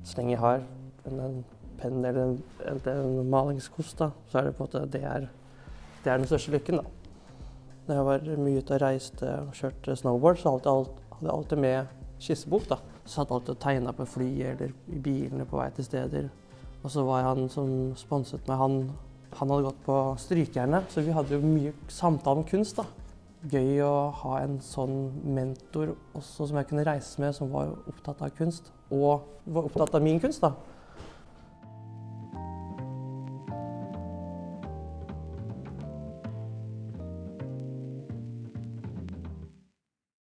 Så lenge jeg har en penn eller en malingskost, da, så er det på en måte det er den største lykken, da. Når jeg var mye ute og reiste og kjørte snowboard, så hadde jeg alltid med skissebok, da. Så hadde jeg alltid tegnet på fly eller i bilene på vei til steder. Og så var han som sponset meg, han hadde gått på Strykejern, så vi hadde jo mye samtale om kunst, da. Gøy å ha en sånn mentor også som jeg kunne reise med, som var opptatt av kunst, og var opptatt av min kunst, da.